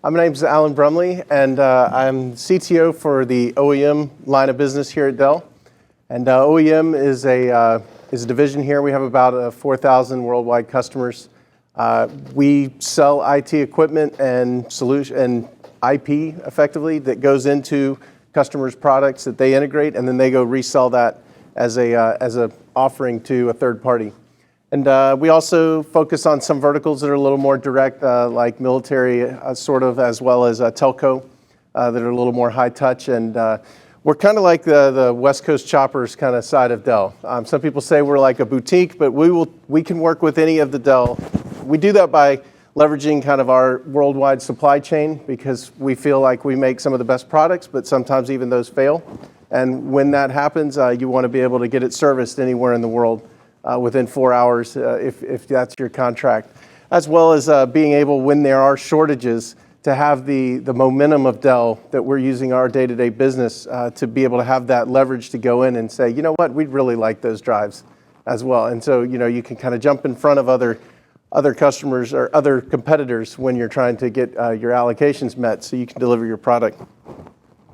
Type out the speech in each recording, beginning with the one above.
My name's Alan Brumley, and I'm CTO for the OEM line of business here at Dell. And OEM is a division here. We have about 4,000 worldwide customers. We sell IT equipment and solution and IP effectively that goes into customers' products that they integrate, and then they go resell that as a offering to a third party. And we also focus on some verticals that are a little more direct, like military, sort of, as well as telco, that are a little more high touch. And we're kind of like the West Coast choppers kind of side of Dell. Some people say we're like a boutique, but we can work with any of the Dell. We do that by leveraging kind of our worldwide supply chain, because we feel like we make some of the best products, but sometimes even those fail. And when that happens, you want to be able to get it serviced anywhere in the world within 4 hours, if that's your contract. As well as being able, when there are shortages, to have the momentum of Dell that we're using our day-to-day business to be able to have that leverage to go in and say, you know what, we'd really like those drives as well. And so, you know, you can kind of jump in front of other customers or other competitors when you're trying to get your allocations met so you can deliver your product.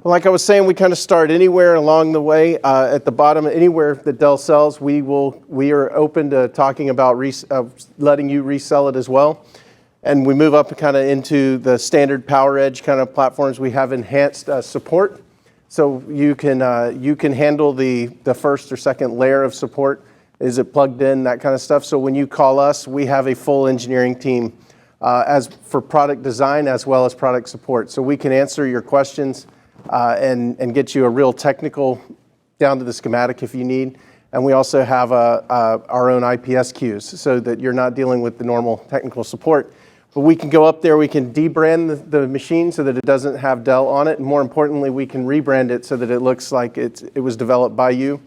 Well, like I was saying, we kind of start anywhere along the way. At the bottom, anywhere that Dell sells, we are open to talking about letting you resell it as well. And we move up kind of into the standard PowerEdge kind of platforms. We have enhanced support, so you can handle the first or second layer of support. Is it plugged in, that kind of stuff. So when you call us, we have a full engineering team as for product design as well as product support. So we can answer your questions and get you a real technical, down to the schematic if you need. And we also have our own IPS queues so that you're not dealing with the normal technical support. But we can go up there, we can debrand the machine so that it doesn't have Dell on it. And more importantly, we can rebrand it so that it looks like it was developed by you.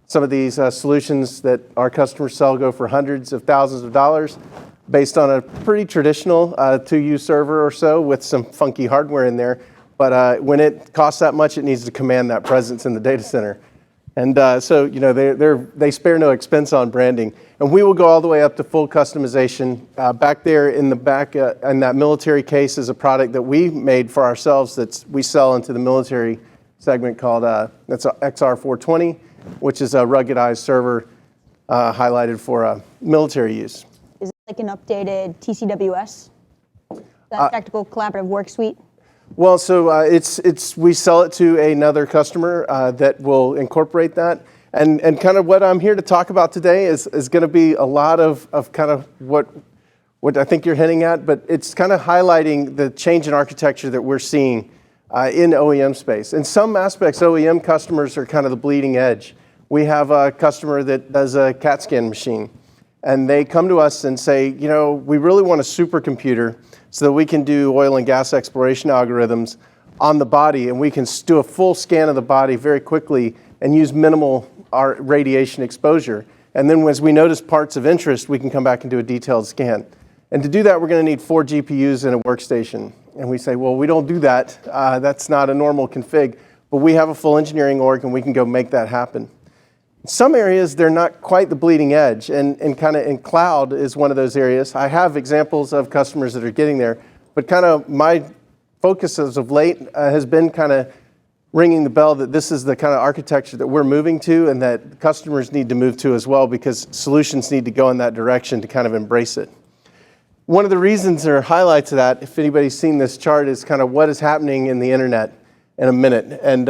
Some of these solutions that our customers sell go for hundreds of thousands of dollars based on a pretty traditional 2U server or so with some funky hardware in there. But when it costs that much, it needs to command that presence in the data center. And so, you know, they spare no expense on branding. And we will go all the way up to full customization. Back there in the back, in that military case, is a product that we made for ourselves that we sell into the military segment called, that's a XR420, which is a ruggedized server highlighted for military use. Is it like an updated TCWS, that Tactical Collaborative Work Suite? Well, so we sell it to another customer that will incorporate that. And kind of what I'm here to talk about today is going to be a lot of kind of what I think you're hinting at, but it's kind of highlighting the change in architecture that we're seeing in OEM space. In some aspects, OEM customers are kind of the bleeding edge. We have a customer that does a CAT scan machine, and they come to us and say, you know, we really want a supercomputer so that we can do oil and gas exploration algorithms on the body, and we can do a full scan of the body very quickly and use minimal radiation exposure. And then as we notice parts of interest, we can come back and do a detailed scan. And to do that, we're going to need 4 GPUs in a workstation. And we say, well, we don't do that. That's not a normal config. But we have a full engineering org, and we can go make that happen. In some areas, they're not quite the bleeding edge, and kind of in cloud is one of those areas. I have examples of customers that are getting there, but kind of my focus as of late has been kind of ringing the bell that this is the kind of architecture that we're moving to and that customers need to move to as well, because solutions need to go in that direction to kind of embrace it. One of the reasons or highlights of that, if anybody's seen this chart, is kind of what is happening in the internet in a minute. And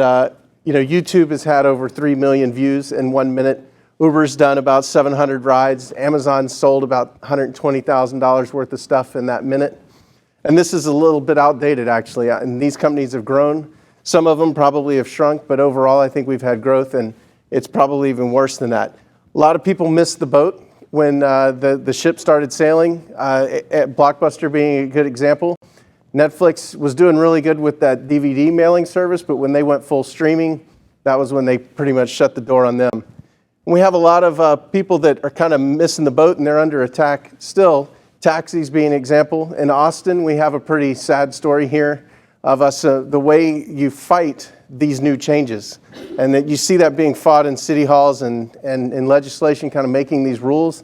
you know, YouTube has had over 3 million views in 1 minute. Uber's done about 700 rides. Amazon sold about $120,000 worth of stuff in that minute. And this is a little bit outdated, actually. And these companies have grown. Some of them probably have shrunk, but overall, I think we've had growth, and it's probably even worse than that. A lot of people missed the boat when the ship started sailing, Blockbuster being a good example. Netflix was doing really good with that DVD mailing service, but when they went full streaming, that was when they pretty much shut the door on them. And we have a lot of people that are kind of missing the boat, and they're under attack still. Taxis being an example. In Austin, we have a pretty sad story here of us, the way you fight these new changes. And that you see that being fought in city halls and in legislation, kind of making these rules,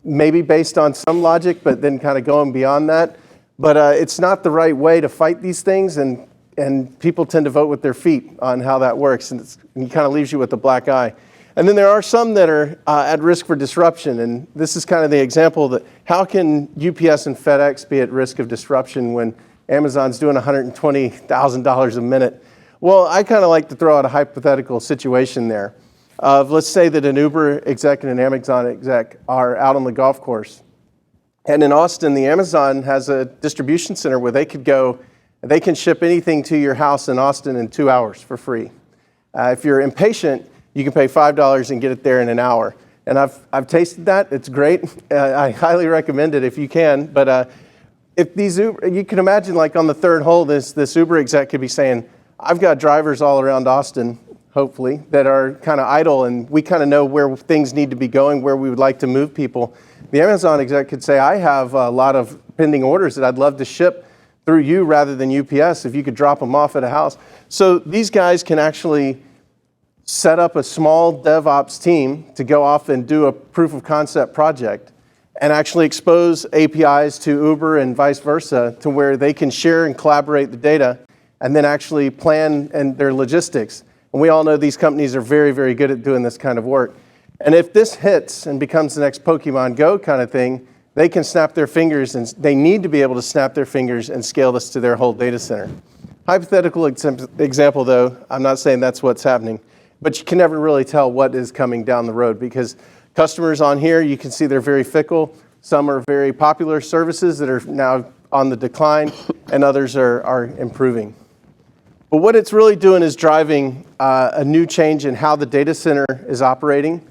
maybe based on some logic, but then kind of going beyond that. But it's not the right way to fight these things, and people tend to vote with their feet on how that works, and it kind of leaves you with a black eye. And then there are some that are at risk for disruption, and this is kind of the example that how can UPS and FedEx be at risk of disruption when Amazon's doing $120,000 a minute? Well, I kind of like to throw out a hypothetical situation there. Let's say that an Uber exec and an Amazon exec are out on the golf course. And in Austin, the Amazon has a distribution center where they can ship anything to your house in Austin in 2 hours for free. If you're impatient, you can pay $5 and get it there in an hour. And I've tasted that. It's great. I highly recommend it if you can. But if these Uber, you can imagine like on the third hole, this Uber exec could be saying, I've got drivers all around Austin, hopefully, that are kind of idle, and we kind of know where things need to be going, where we would like to move people. The Amazon exec could say, I have a lot of pending orders that I'd love to ship through you rather than UPS if you could drop them off at a house. So these guys can actually set up a small DevOps team to go off and do a proof of concept project and actually expose APIs to Uber and vice versa to where they can share and collaborate the data and then actually plan and their logistics. And we all know these companies are very, very good at doing this kind of work. And if this hits and becomes the next Pokemon Go kind of thing, they can snap their fingers, and they need to be able to snap their fingers and scale this to their whole data center. Hypothetical example, though, I'm not saying that's what's happening, but you can never really tell what is coming down the road because customers on here, you can see they're very fickle. Some are very popular services that are now on the decline, and others are improving. But what it's really doing is driving a new change in how the data center is operating.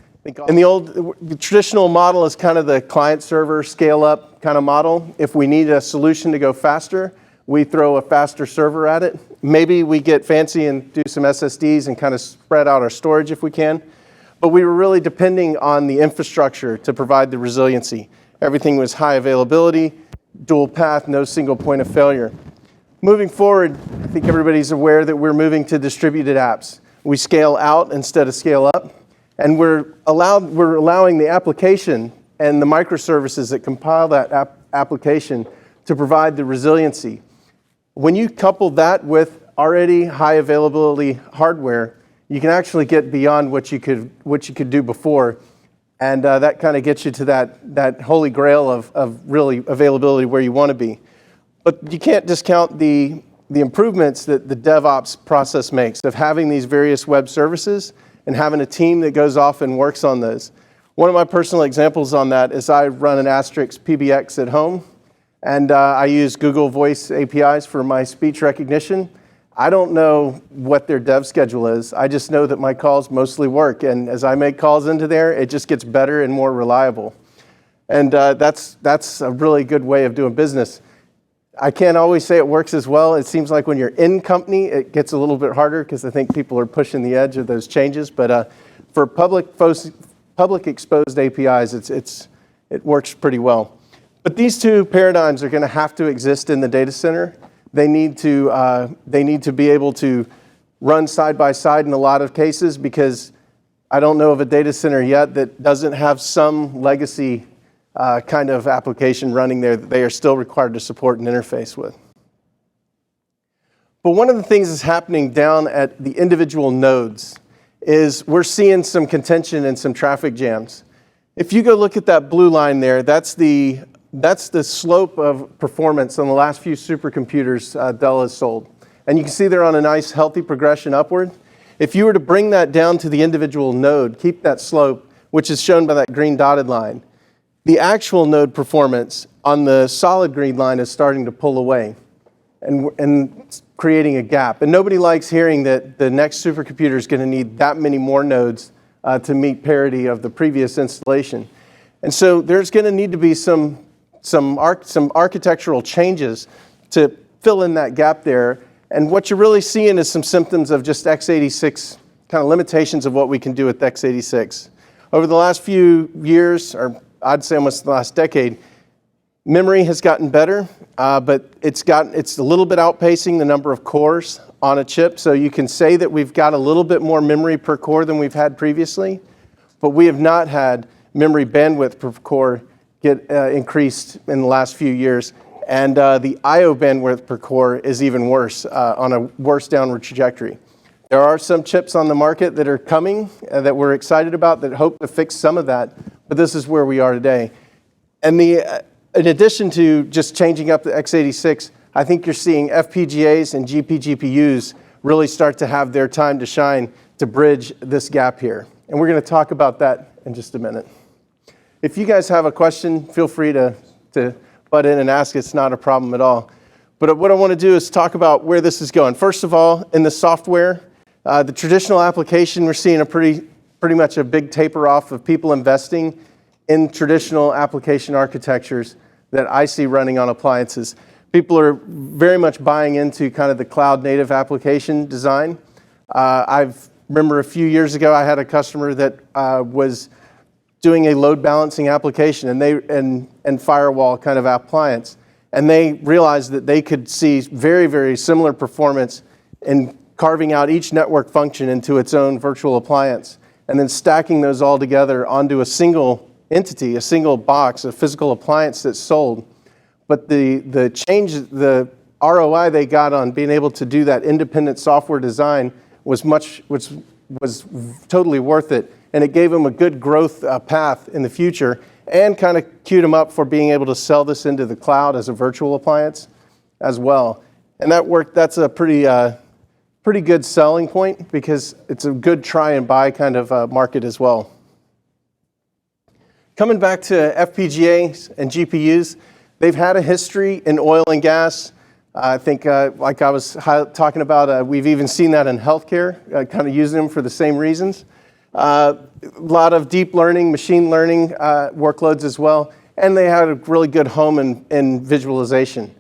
In the traditional model is kind of the client-server scale-up kind of model. If we need a solution to go faster, we throw a faster server at it. Maybe we get fancy and do some SSDs and kind of spread out our storage if we can. But we were really depending on the infrastructure to provide the resiliency. Everything was high availability, dual path, no single point of failure. Moving forward, I think everybody's aware that we're moving to distributed apps. We scale out instead of scale up, and we're allowing the application and the microservices that compile that application to provide the resiliency. When you couple that with already high availability hardware, you can actually get beyond what you could do before, and that kind of gets you to that holy grail of really availability where you want to be. But you can't discount the improvements that the DevOps process makes of having these various web services and having a team that goes off and works on those. One of my personal examples on that is I run an Asterisk PBX at home, and I use Google Voice APIs for my speech recognition. I don't know what their dev schedule is. I just know that my calls mostly work, and as I make calls into there, it just gets better and more reliable. And that's a really good way of doing business. I can't always say it works as well. It seems like when you're in company, it gets a little bit harder because I think people are pushing the edge of those changes. But for public exposed APIs, it works pretty well. But these two paradigms are going to have to exist in the data center. They need to be able to run side by side in a lot of cases because I don't know of a data center yet that doesn't have some legacy kind of application running there that they are still required to support and interface with. But one of the things that's happening down at the individual nodes is we're seeing some contention and some traffic jams. If you go look at that blue line there, that's the slope of performance on the last few supercomputers Dell has sold. And you can see they're on a nice healthy progression upward. If you were to bring that down to the individual node, keep that slope, which is shown by that green dotted line, the actual node performance on the solid green line is starting to pull away and creating a gap. And nobody likes hearing that the next supercomputer is going to need that many more nodes to meet parity of the previous installation. And so there's going to need to be some architectural changes to fill in that gap there. And what you're really seeing is some symptoms of just x86, kind of limitations of what we can do with x86. Over the last few years, or I'd say almost the last decade, memory has gotten better, but it's a little bit outpacing the number of cores on a chip. So you can say that we've got a little bit more memory per core than we've had previously, but we have not had memory bandwidth per core get increased in the last few years. And the I/O bandwidth per core is even worse, on a worse downward trajectory. There are some chips on the market that are coming that we're excited about that hope to fix some of that, but this is where we are today. And in addition to just changing up the x86, I think you're seeing FPGAs and GPGPUs really start to have their time to shine to bridge this gap here. And we're going to talk about that in just a minute. If you guys have a question, feel free to butt in and ask. It's not a problem at all. But what I want to do is talk about where this is going. First of all, in the software, the traditional application, we're seeing a pretty much a big taper off of people investing in traditional application architectures that I see running on appliances. People are very much buying into kind of the cloud native application design. I remember a few years ago, I had a customer that was doing a load balancing application and firewall kind of appliance. And they realized that they could see very, very similar performance in carving out each network function into its own virtual appliance, and then stacking those all together onto a single entity, a single box, a physical appliance that's sold. But the change, the ROI they got on being able to do that independent software design was totally worth it. And it gave them a good growth path in the future and kind of queued them up for being able to sell this into the cloud as a virtual appliance as well. And that worked. That's a pretty good selling point because it's a good try and buy kind of market as well. Coming back to FPGAs and GPUs, they've had a history in oil and gas. I think, like I was talking about, we've even seen that in healthcare, kind of using them for the same reasons. A lot of deep learning, machine learning workloads as well, and they had a really good home in visualization.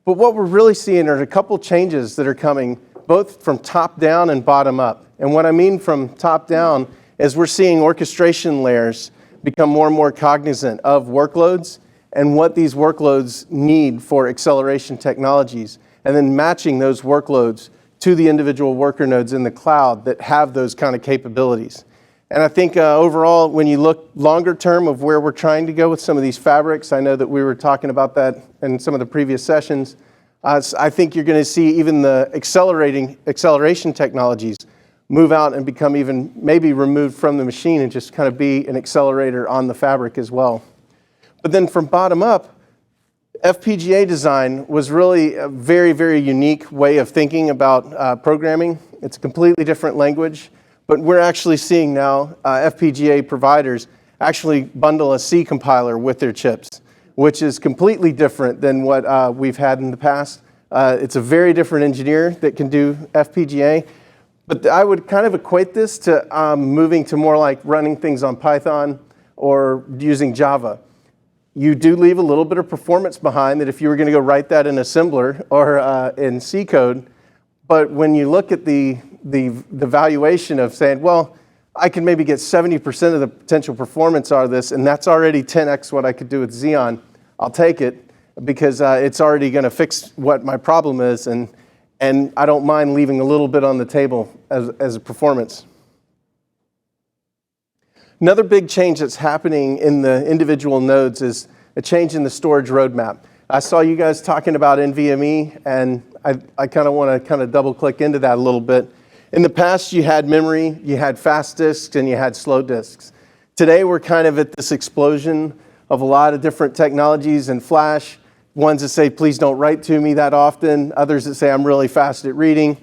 But what we're really seeing are a couple changes that are coming, both from top down and bottom up. And what I mean from top down is we're seeing orchestration layers become more and more cognizant of workloads and what these workloads need for acceleration technologies, and then matching those workloads to the individual worker nodes in the cloud that have those kind of capabilities. And I think overall, when you look longer term of where we're trying to go with some of these fabrics, I know that we were talking about that in some of the previous sessions. I think you're going to see even the acceleration technologies move out and become even maybe removed from the machine and just kind of be an accelerator on the fabric as well. But then from bottom up, FPGA design was really a very, very unique way of thinking about programming. It's a completely different language, but we're actually seeing now FPGA providers actually bundle a C compiler with their chips, which is completely different than what we've had in the past. It's a very different engineer that can do FPGA, but I would kind of equate this to moving to more like running things on Python or using Java. You do leave a little bit of performance behind that if you were going to go write that in assembler or in C code, but when you look at the valuation of saying, well, I can maybe get 70% of the potential performance out of this, and that's already 10x what I could do with Xeon, I'll take it because it's already going to fix what my problem is, and I don't mind leaving a little bit on the table as a performance. Another big change that's happening in the individual nodes is a change in the storage roadmap. I saw you guys talking about NVMe, and I kind of want to double click into that a little bit. In the past, you had memory, you had fast disks, and you had slow disks. Today, we're kind of at this explosion of a lot of different technologies and flash, ones that say, please don't write to me that often, others that say, I'm really fast at reading.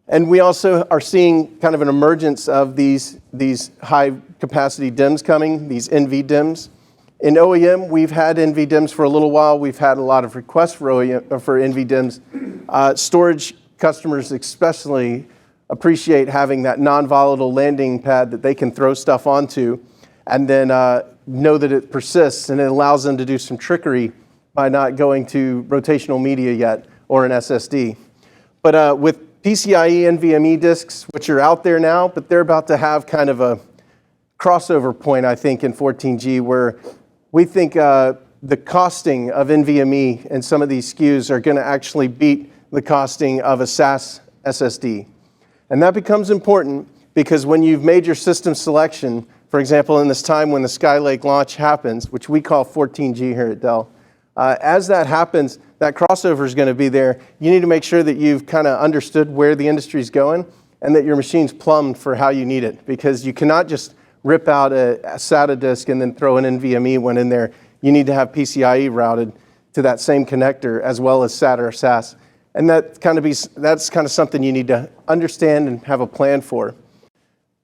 And we also are seeing kind of an emergence of these high capacity DIMMs coming, these NVDIMMs. In OEM, we've had NVDIMMs for a little while. We've had a lot of requests for NVDIMMs. Storage customers especially appreciate having that non-volatile landing pad that they can throw stuff onto and then know that it persists, and it allows them to do some trickery by not going to rotational media yet or an SSD. But with PCIe NVMe disks, which are out there now, but they're about to have kind of a crossover point, I think, in 14G, where we think the costing of NVMe and some of these SKUs are going to actually beat the costing of a SAS SSD. And that becomes important because when you've made your system selection, for example, in this time when the Skylake launch happens, which we call 14G here at Dell, As that happens, that crossover is going to be there. You need to make sure that you've kind of understood where the industry is going and that your machine's plumbed for how you need it, because you cannot just rip out a SATA disk and then throw an NVMe one in there. You need to have PCIe routed to that same connector as well as SATA or SAS. And that's kind of something you need to understand and have a plan for.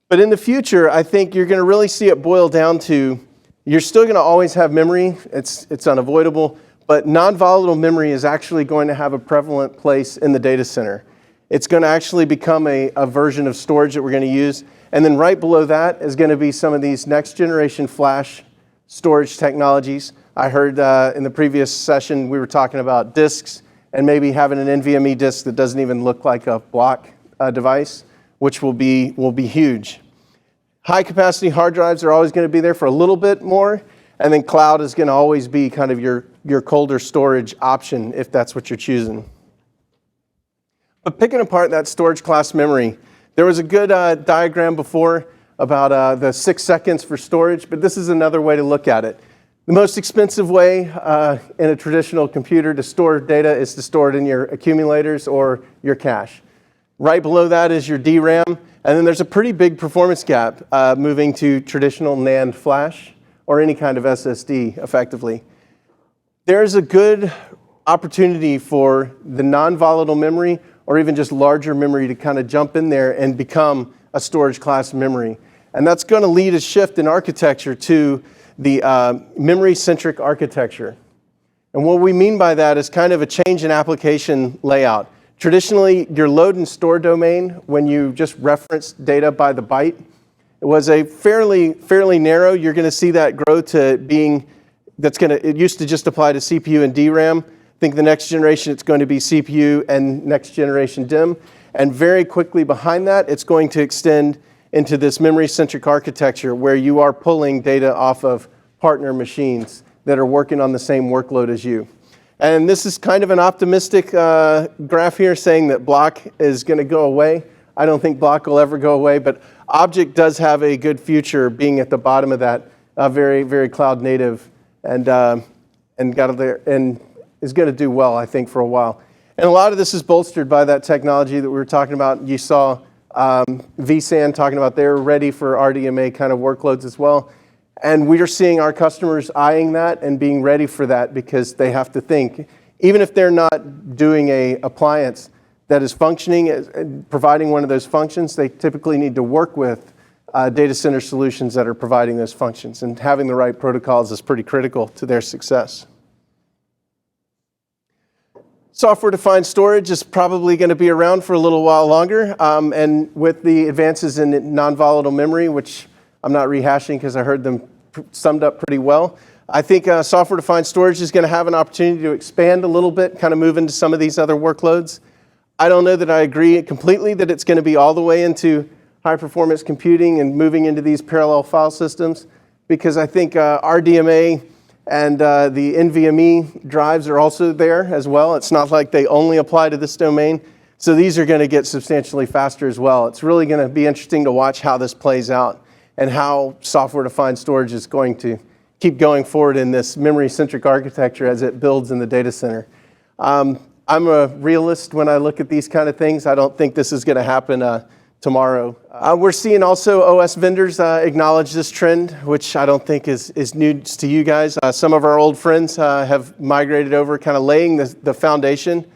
But in the future, I think you're going to really see it boil down to, you're still going to always have memory. It's unavoidable. But non-volatile memory is actually going to have a prevalent place in the data center. It's going to actually become a version of storage that we're going to use. And then right below that is going to be some of these next generation flash storage technologies. I heard in the previous session we were talking about disks and maybe having an NVMe disk that doesn't even look like a block device, which will be huge. High capacity hard drives are always going to be there for a little bit more, and then cloud is going to always be kind of your colder storage option if that's what you're choosing. But picking apart that storage class memory, there was a good diagram before about the 6 seconds for storage, but this is another way to look at it. The most expensive way in a traditional computer to store data is to store it in your accumulators or your cache. Right below that is your DRAM, and then there's a pretty big performance gap moving to traditional NAND flash or any kind of SSD effectively. There's a good opportunity for the non-volatile memory or even just larger memory to kind of jump in there and become a storage class memory. And that's going to lead a shift in architecture to the memory-centric architecture. And what we mean by that is kind of a change in application layout. Traditionally, your load and store domain, when you just reference data by the byte, it was a fairly narrow. You're going to see that grow to being, it used to just apply to CPU and DRAM. I think the next generation it's going to be CPU and next generation DIMM. And very quickly behind that, it's going to extend into this memory-centric architecture where you are pulling data off of partner machines that are working on the same workload as you. And this is kind of an optimistic graph here saying that block is going to go away. I don't think block will ever go away, but object does have a good future being at the bottom of that, very, very cloud native, and is going to do well, I think, for a while. And a lot of this is bolstered by that technology that we were talking about. You saw vSAN talking about they're ready for RDMA kind of workloads as well. And we are seeing our customers eyeing that and being ready for that because they have to think, even if they're not doing an appliance that is functioning, providing one of those functions, they typically need to work with data center solutions that are providing those functions. And having the right protocols is pretty critical to their success. Software-defined storage is probably going to be around for a little while longer. And with the advances in non-volatile memory, which I'm not rehashing because I heard them summed up pretty well, I think software-defined storage is going to have an opportunity to expand a little bit, kind of move into some of these other workloads. I don't know that I agree completely that it's going to be all the way into high-performance computing and moving into these parallel file systems, because I think RDMA and the NVMe drives are also there as well. It's not like they only apply to this domain. So these are going to get substantially faster as well. It's really going to be interesting to watch how this plays out and how software-defined storage is going to keep going forward in this memory-centric architecture as it builds in the data center. I'm a realist when I look at these kind of things. I don't think this is going to happen tomorrow. We're seeing also OS vendors acknowledge this trend, which I don't think is news to you guys. Some of our old friends have migrated over, kind of laying the foundation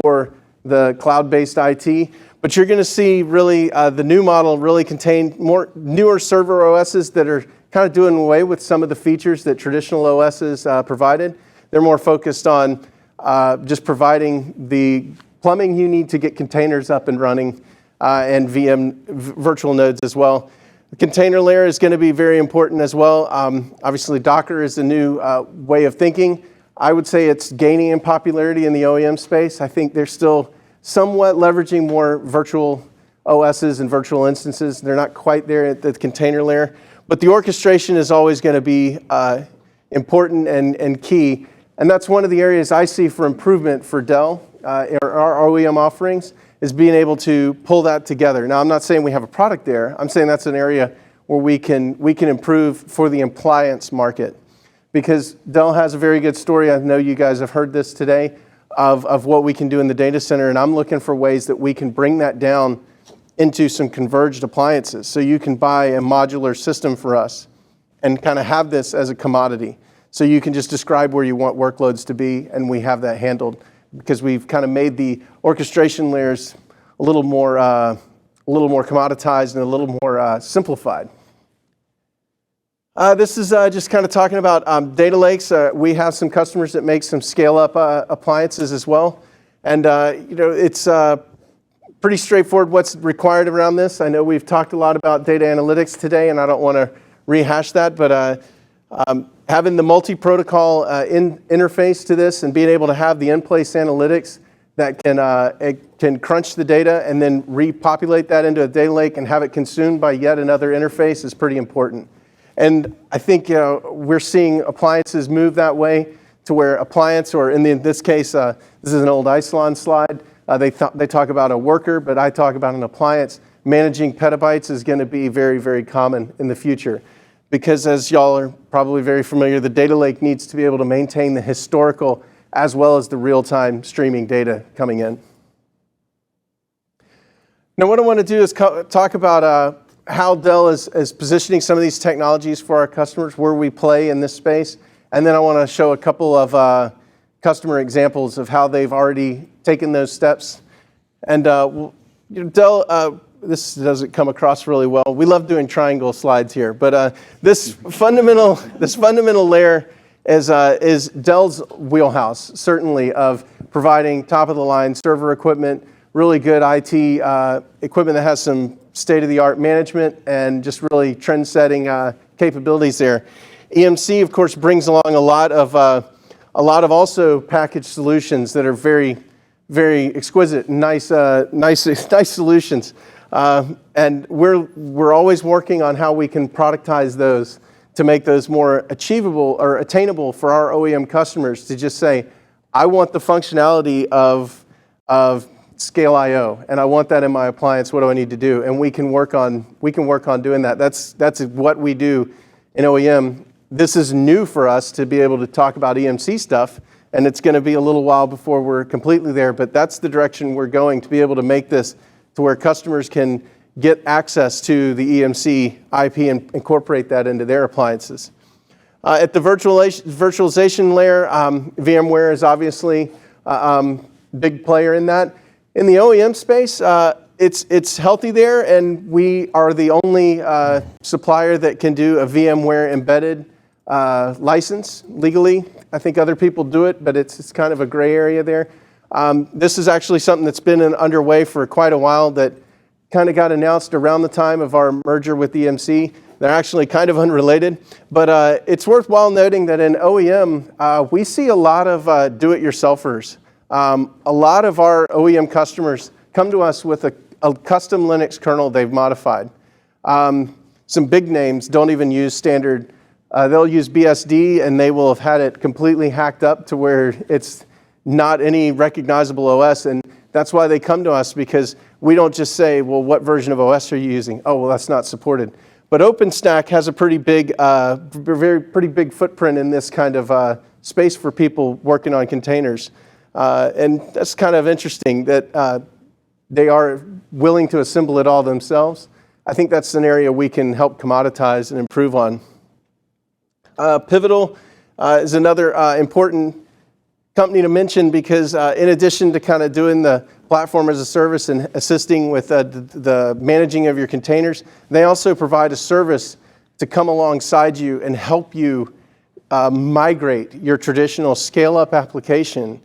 for the cloud-based IT. But you're going to see really the new model really contain more newer server OSs that are kind of doing away with some of the features that traditional OSs provided. They're more focused on just providing the plumbing you need to get containers up and running and virtual nodes as well. The container layer is going to be very important as well. Obviously, Docker is a new way of thinking. I would say it's gaining in popularity in the OEM space. I think they're still somewhat leveraging more virtual OSs and virtual instances. They're not quite there at the container layer. But the orchestration is always going to be important and key. And that's one of the areas I see for improvement for Dell, our OEM offerings, is being able to pull that together. Now, I'm not saying we have a product there. I'm saying that's an area where we can improve for the appliance market. because Dell has a very good story. I know you guys have heard this today of what we can do in the data center, and I'm looking for ways that we can bring that down into some converged appliances. So you can buy a modular system for us and kind of have this as a commodity. So you can just describe where you want workloads to be, and we have that handled because we've kind of made the orchestration layers a little more commoditized and a little more simplified. This is just kind of talking about data lakes. We have some customers that make some scale-up appliances as well, and it's pretty straightforward what's required around this. I know we've talked a lot about data analytics today, and I don't want to rehash that, but having the multi-protocol interface to this and being able to have the in-place analytics that can crunch the data and then repopulate that into a data lake and have it consumed by yet another interface is pretty important. And I think we're seeing appliances move that way to where appliance, or in this case, this is an old Isilon slide. They talk about a worker, but I talk about an appliance. Managing petabytes is going to be very, very common in the future. Because as y'all are probably very familiar, the data lake needs to be able to maintain the historical as well as the real-time streaming data coming in. Now what I want to do is talk about how Dell is positioning some of these technologies for our customers, where we play in this space. And then I want to show a couple of customer examples of how they've already taken those steps. And Dell, this doesn't come across really well. We love doing triangle slides here, but this fundamental layer is Dell's wheelhouse, certainly, of providing top-of-the-line server equipment, really good IT equipment that has some state-of-the-art management and just really trend-setting capabilities there. EMC, of course, brings along a lot of also packaged solutions that are very, very exquisite, nice solutions. And we're always working on how we can productize those to make those more achievable or attainable for our OEM customers to just say, I want the functionality of Scale IO, and I want that in my appliance. What do I need to do? And we can work on doing that. That's what we do in OEM. This is new for us to be able to talk about EMC stuff, and it's going to be a little while before we're completely there, but that's the direction we're going, to be able to make this to where customers can get access to the EMC IP and incorporate that into their appliances. At the virtualization layer, VMware is obviously a big player in that. In the OEM space, it's healthy there, and we are the only supplier that can do a VMware embedded license legally. I think other people do it, but it's kind of a gray area there. This is actually something that's been underway for quite a while that kind of got announced around the time of our merger with EMC. They're actually kind of unrelated, but it's worthwhile noting that in OEM, we see a lot of do-it-yourselfers. A lot of our OEM customers come to us with a custom Linux kernel they've modified. Some big names don't even use standard. They'll use BSD, and they will have had it completely hacked up to where it's not any recognizable OS, and that's why they come to us, because we don't just say, well, what version of OS are you using? Oh, well, that's not supported. But OpenStack has a pretty big footprint in this kind of space for people working on containers. And that's kind of interesting that they are willing to assemble it all themselves. I think that's an area we can help commoditize and improve on. Pivotal is another important company to mention, because in addition to kind of doing the platform as a service and assisting with the managing of your containers, they also provide a service to come alongside you and help you migrate your traditional scale-up application,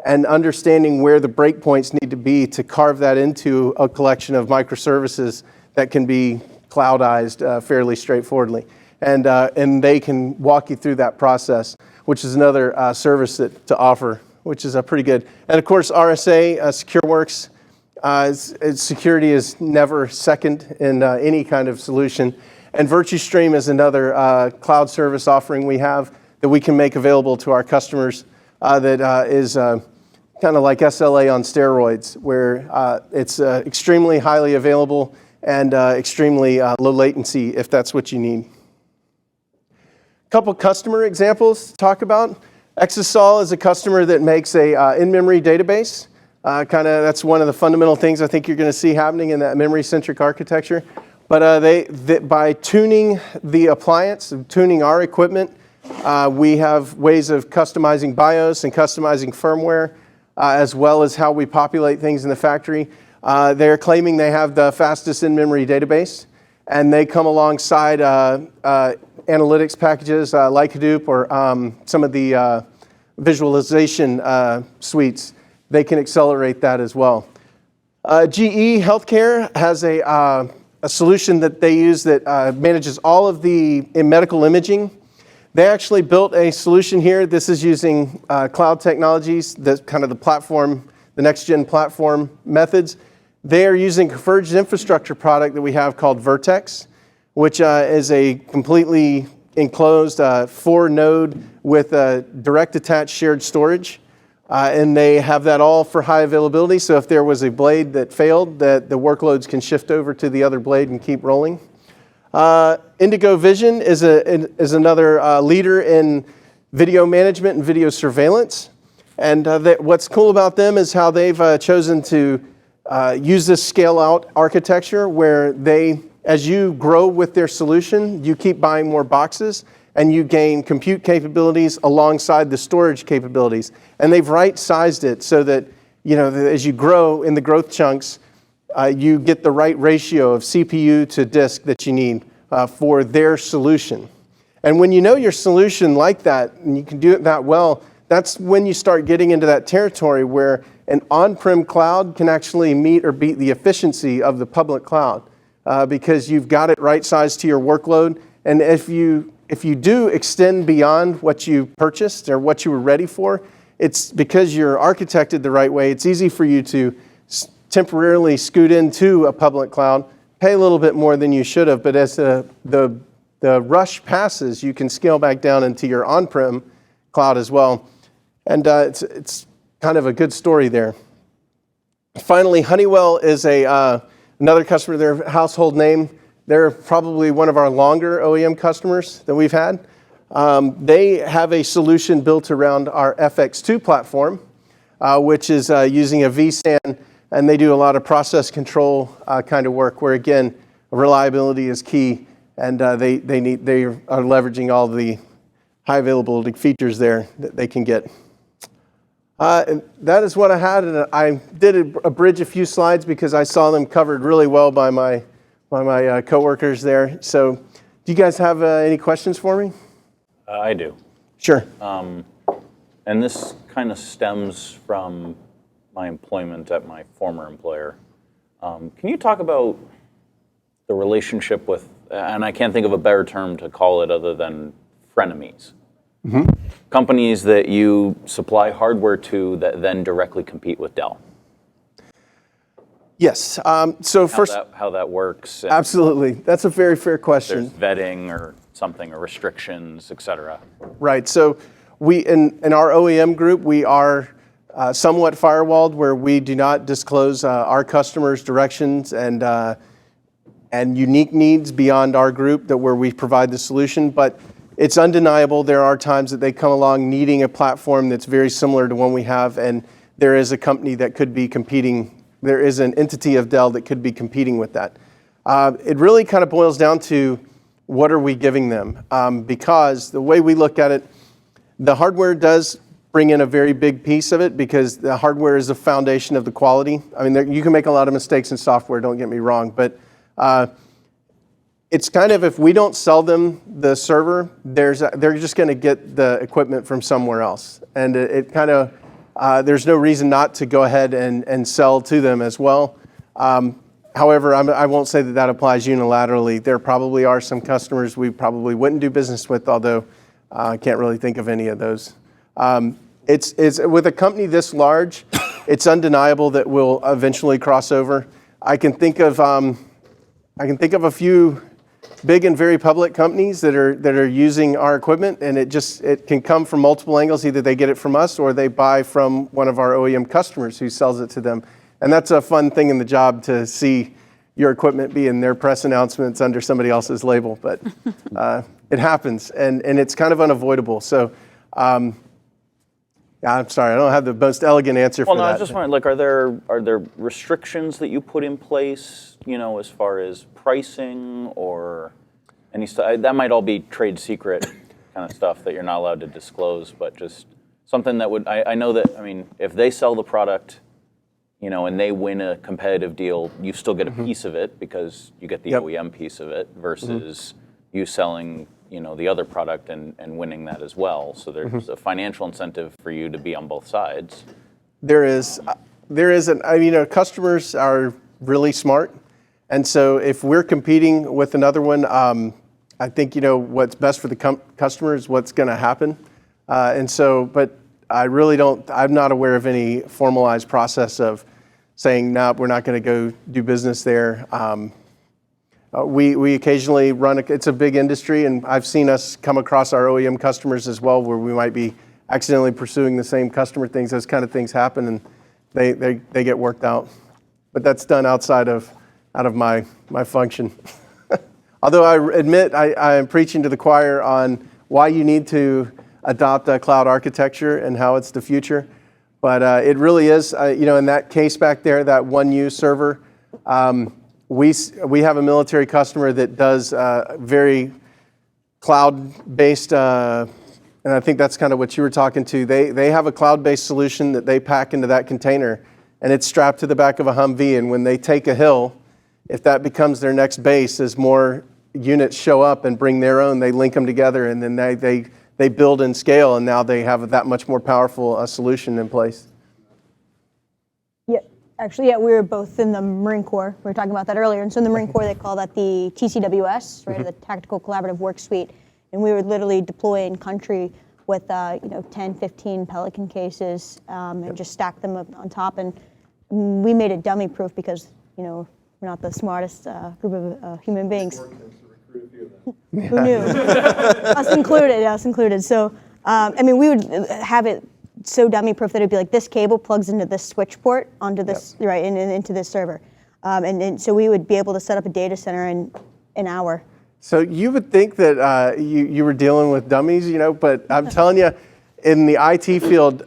and understanding where the breakpoints need to be to carve that into a collection of microservices that can be cloudized fairly straightforwardly. And they can walk you through that process, which is another service to offer, which is pretty good. And of course, RSA, SecureWorks, security is never second in any kind of solution. And VirtuStream is another cloud service offering we have that we can make available to our customers that is kind of like SLA on steroids, where it's extremely highly available and extremely low latency if that's what you need. couple customer examples to talk about. Exasol is a customer that makes a in-memory database. That's one of the fundamental things I think you're going to see happening in that memory-centric architecture. But by tuning the appliance, tuning our equipment, we have ways of customizing BIOS and customizing firmware, as well as how we populate things in the factory. They're claiming they have the fastest in-memory database, and they come alongside analytics packages like Hadoop or some of the visualization suites. They can accelerate that as well. GE Healthcare has a solution that they use that manages all of the medical imaging. They actually built a solution here. This is using cloud technologies, the platform, the next-gen platform methods. They are using a converged infrastructure product that we have called Vertex, which is a completely enclosed 4-node with a direct attached shared storage. And they have that all for high availability. So if there was a blade that failed, that the workloads can shift over to the other blade and keep rolling. Indigo Vision is another leader in video management and video surveillance. And what's cool about them is how they've chosen to use this scale-out architecture where as you grow with their solution, you keep buying more boxes and you gain compute capabilities alongside the storage capabilities. And they've right-sized it so that, as you grow in the growth chunks, you get the right ratio of CPU to disk that you need for their solution. And when you know your solution like that, and you can do it that well, that's when you start getting into that territory where an on-prem cloud can actually meet or beat the efficiency of the public cloud because you've got it right-sized to your workload. And if you do extend beyond what you purchased or what you were ready for, it's because you're architected the right way. It's easy for you to temporarily scoot into a public cloud, pay a little bit more than you should have, but as the rush passes, you can scale back down into your on-prem cloud as well. And it's kind of a good story there. Finally, Honeywell is another customer, their household name. They're probably one of our longer OEM customers that we've had. They have a solution built around our FX2 platform, which is using a vSAN, and they do a lot of process control kind of work where, again, reliability is key, and they are leveraging all the high availability features there that they can get. And that is what I had, and I did abridge a few slides because I saw them covered really well by my coworkers there. So, do you guys have any questions for me? I do. Sure. And this kind of stems from my employment at my former employer. Can you talk about the relationship with, and I can't think of a better term to call it other than frenemies? Mm-hmm. Companies that you supply hardware to that then directly compete with Dell. Yes. So first, how that works. Absolutely. That's a very fair question. There's vetting or something, or restrictions, et cetera. Right. So we, in our OEM group, we are somewhat firewalled where we do not disclose our customers' directions and unique needs beyond our group where we provide the solution. But it's undeniable there are times that they come along needing a platform that's very similar to one we have, and there is a company that could be competing. There is an entity of Dell that could be competing with that. It really kind of boils down to what are we giving them? Because the way we look at it, the hardware does bring in a very big piece of it because the hardware is the foundation of the quality. I mean, you can make a lot of mistakes in software, don't get me wrong, but it's kind of, if we don't sell them the server, they're just going to get the equipment from somewhere else. And it kind of, there's no reason not to go ahead and sell to them as well. However, I won't say that applies unilaterally. There probably are some customers we probably wouldn't do business with, although I can't really think of any of those. It's with a company this large, it's undeniable that we'll eventually cross over. I can think of a few big and very public companies that are using our equipment, and it can come from multiple angles. Either they get it from us or they buy from one of our OEM customers who sells it to them. And that's a fun thing in the job to see your equipment be in their press announcements under somebody else's label. But it happens, and it's kind of unavoidable. So, yeah, I'm sorry, I don't have the most elegant answer for that. Well, no, I was just wondering, like, are there restrictions that you put in place, as far as pricing or any stuff? That might all be trade secret kind of stuff that you're not allowed to disclose, but just something that would, I know that, if they sell the product, and they win a competitive deal, you still get a piece of it because you get the OEM piece of it versus you selling the other product and winning that as well. So there's a financial incentive for you to be on both sides. There is, customers are really smart. And so if we're competing with another one, I think, what's best for the customer is what's going to happen. But I really I'm not aware of any formalized process of saying, no, we're not going to go do business there. We occasionally run, it's a big industry, and I've seen us come across our OEM customers as well, where we might be accidentally pursuing the same customer things. Those kind of things happen, and they get worked out. But that's done out of my function. Although I admit I am preaching to the choir on why you need to adopt a cloud architecture and how it's the future. But it really is, in that case back there, that 1U server, we have a military customer that does very cloud-based, and I think that's kind of what you were talking to. They have a cloud-based solution that they pack into that container, and it's strapped to the back of a Humvee. And when they take a hill, if that becomes their next base, as more units show up and bring their own, they link them together, and then they build and scale, and now they have that much more powerful solution in place. Yeah, actually, we were both in the Marine Corps. We were talking about that earlier. And so in the Marine Corps, they call that the TCWS, right, the Tactical Collaborative Work Suite. And we would literally deploy in country with 10, 15 Pelican cases and just stack them up on top. And we made it dummy proof because, we're not the smartest group of human beings. Who knew? Us included. So, we would have it so dummy-proof that it'd be like this cable plugs into this switch port onto this, right, and into this server. And so we would be able to set up a data center in an hour. So you would think that you were dealing with dummies, but I'm telling you, in the IT field,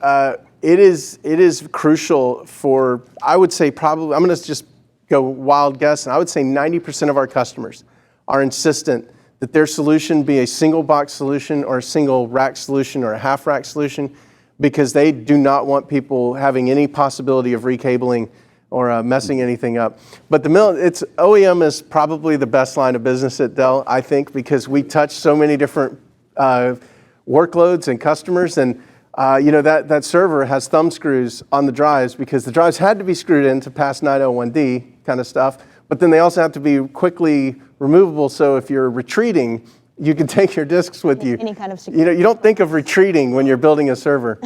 it is crucial for, I would say probably, I'm going to just go wild guess, and I would say 90% of our customers are insistent that their solution be a single box solution or a single rack solution or a half rack solution, because they do not want people having any possibility of recabling or messing anything up. But OEM is probably the best line of business at Dell, I think, because we touch so many different workloads and customers, and that server has thumb screws on the drives because the drives had to be screwed in to pass 901D kind of stuff, but then they also have to be quickly removable, so if you're retreating, you can take your disks with you. Any kind of security. You don't think of retreating when you're building a server.